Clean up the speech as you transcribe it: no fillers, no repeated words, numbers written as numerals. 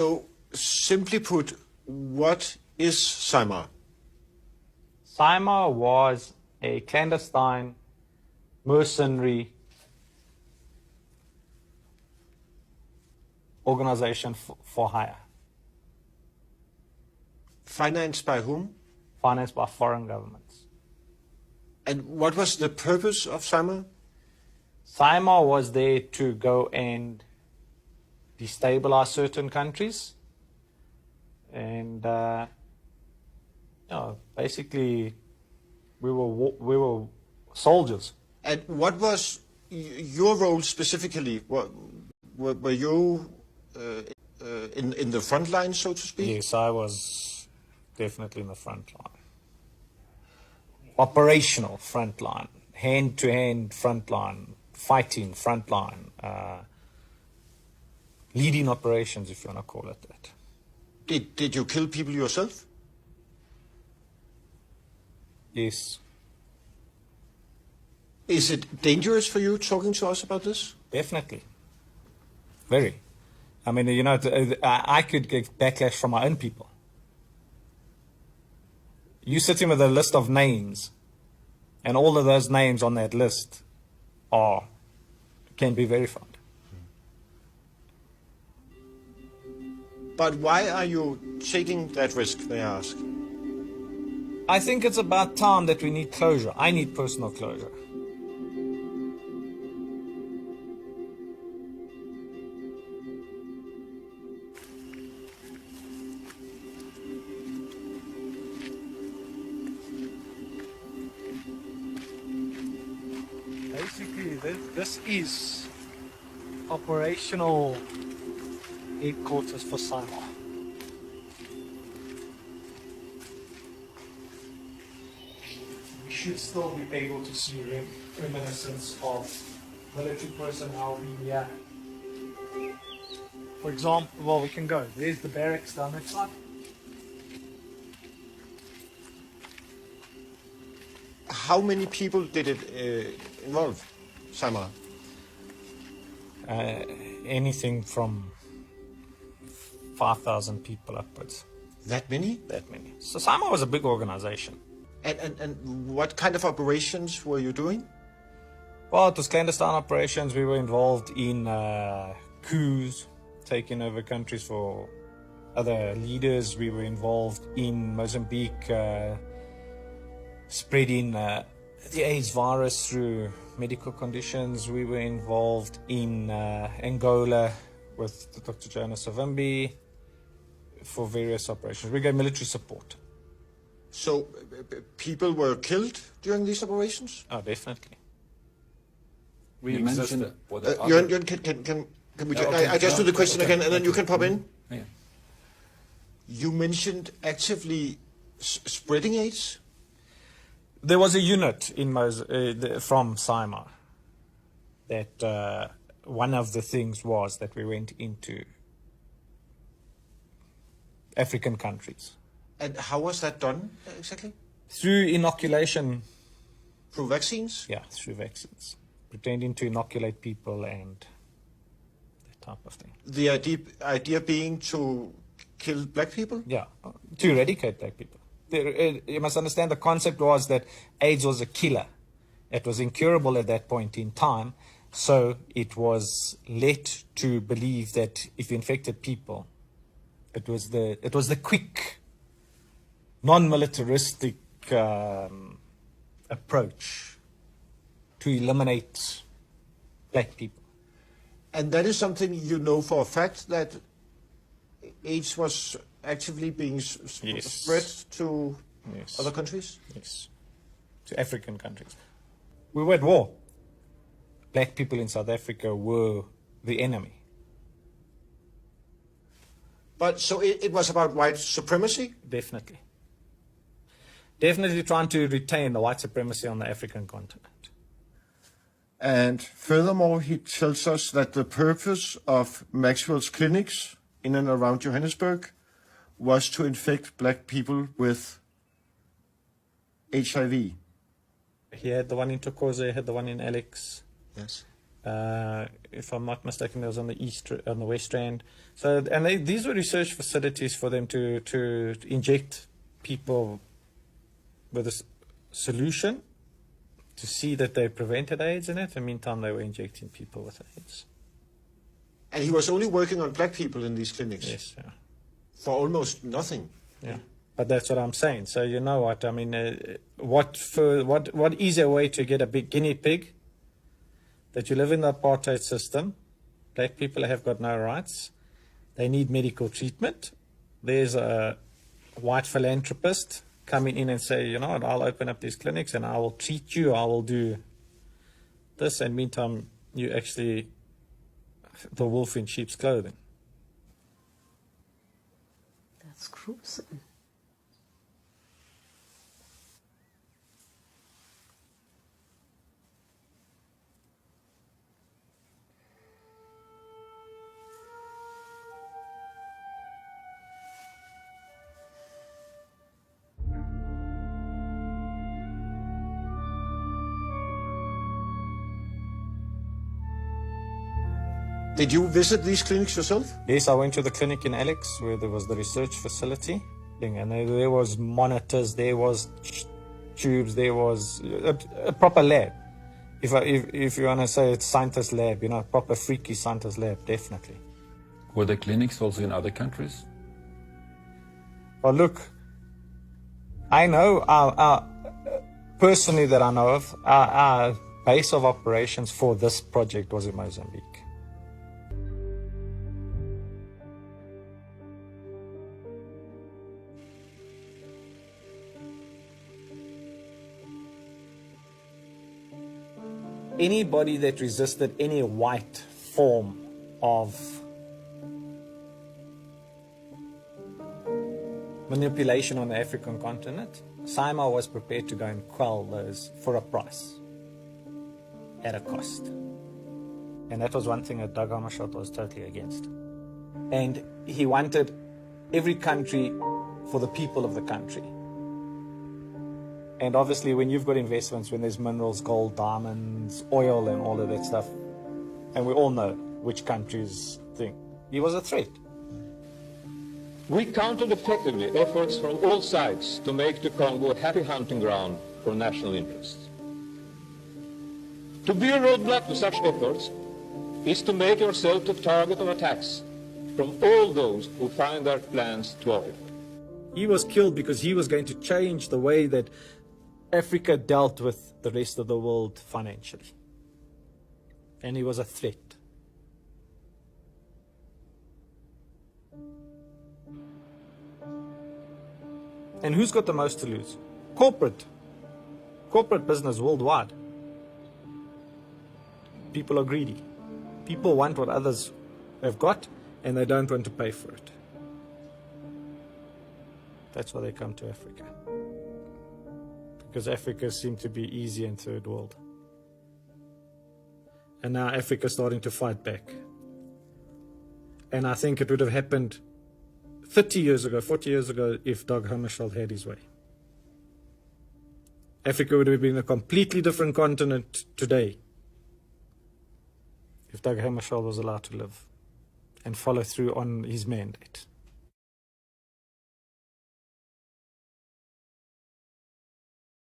So, simply put, what is SAIMR? SAIMR was a clandestine, mercenary organization for hire. Financed by whom? Financed by foreign governments. And what was the purpose of SAIMR? SAIMR was there to go and destabilize certain countries and basically we were soldiers. And what was your role specifically? Were you in the front line, so to speak? Yes, I was definitely in the front line. Operational front line, hand-to-hand front line, fighting front line, leading operations, if you want to call it that. Did you kill people yourself? Yes. Is it dangerous for you talking to us about this? Definitely. Very. I mean, you know, I could get backlash from my own people. You sitting with a list of names, and all of those names on that list can be verified. But why are you taking that risk, may I ask? I think it's about time that we need closure. I need personal closure. Basically, this is operational headquarters for SAIMR. We should still be able to see reminiscence of military personnel being here. For example, well, we can go. There's the barracks down that side. How many people did it involve, SAIMR? Anything from 5,000 people upwards. That many? That many. So SAIMR was a big organization. And what kind of operations were you doing? Well, it was clandestine operations. We were involved in coups, taking over countries for other leaders. We were involved in Mozambique, spreading the AIDS virus through medical conditions. We were involved in Angola with Dr. Jonas Savimbi for various operations. We gave military support. So people were killed during these operations? Oh, definitely. You mentioned Jørgen, can we I just do the question again and then you can pop in? Yeah. You mentioned actively spreading AIDS? There was a unit in from SAIMR that one of the things was that we went into African countries. And how was that done exactly? Through inoculation. Through vaccines? Yeah, through vaccines. Pretending to inoculate people and that type of thing. The idea being to kill black people? Yeah, to eradicate black people. You must understand the concept was that AIDS was a killer. It was incurable at that point in time. So it was led to believe that if you infected people, it was the quick, non-militaristic approach to eliminate black people. And that is something you know for a fact, that AIDS was actively being spread to other countries? Yes, to African countries. We were at war. Black people in South Africa were the enemy. But so it was about white supremacy? Definitely. Definitely trying to retain the white supremacy on the African continent. And furthermore, he tells us that the purpose of Maxwell's clinics in and around Johannesburg was to infect black people with HIV. He had the one in Tokoze, he had the one in Alex. Yes. If I'm not mistaken, it was on the West Strand. So, and these were research facilities for them to inject people with a solution to see that they prevented AIDS in it. In the meantime, they were injecting people with AIDS. And he was only working on black people in these clinics? Yes, yeah. For almost nothing? Yeah, but that's what I'm saying. So you know what, I mean, what easier way to get a big guinea pig that you live in the apartheid system, black people have got no rights, they need medical treatment. There's a white philanthropist coming in and say, you know what, I'll open up these clinics and I will treat you, I will do this, and meantime, you actually the wolf in sheep's clothing. That's gruesome. Did you visit these clinics yourself? Yes, I went to the clinic in Alex where there was the research facility, and there was monitors, there was tubes, there was a proper lab. If you want to say it's scientist lab, you know, proper freaky scientist lab, definitely. Were there clinics also in other countries? Well, look, I know personally that I know of, our base of operations for this project was in Mozambique. Anybody that resisted any white form of manipulation on the African continent, SAIMR was prepared to go and quell those for a price, at a cost. And that was one thing that Doug Hammarskjöld was totally against. And he wanted every country for the people of the country. And obviously when you've got investments, when there's minerals, gold, diamonds, oil and all of that stuff, and we all know which countries think, he was a threat. We countered effectively efforts from all sides to make the Congo a happy hunting ground for national interests. To be a roadblock to such efforts is to make yourself the target of attacks from all those who find their plans thwarted. He was killed because he was going to change the way that Africa dealt with the rest of the world financially. And he was a threat. And who's got the most to lose? Corporate business worldwide. People are greedy. People want what others have got, and they don't want to pay for it. That's why they come to Africa. Because Africa seemed to be easy in third world. And now Africa's starting to fight back. And I think it would have happened 30 years ago, 40 years ago, if Doug Hammarskjöld had his way. Africa would have been a completely different continent today if Doug Hammarskjöld was allowed to live and follow through on his mandate.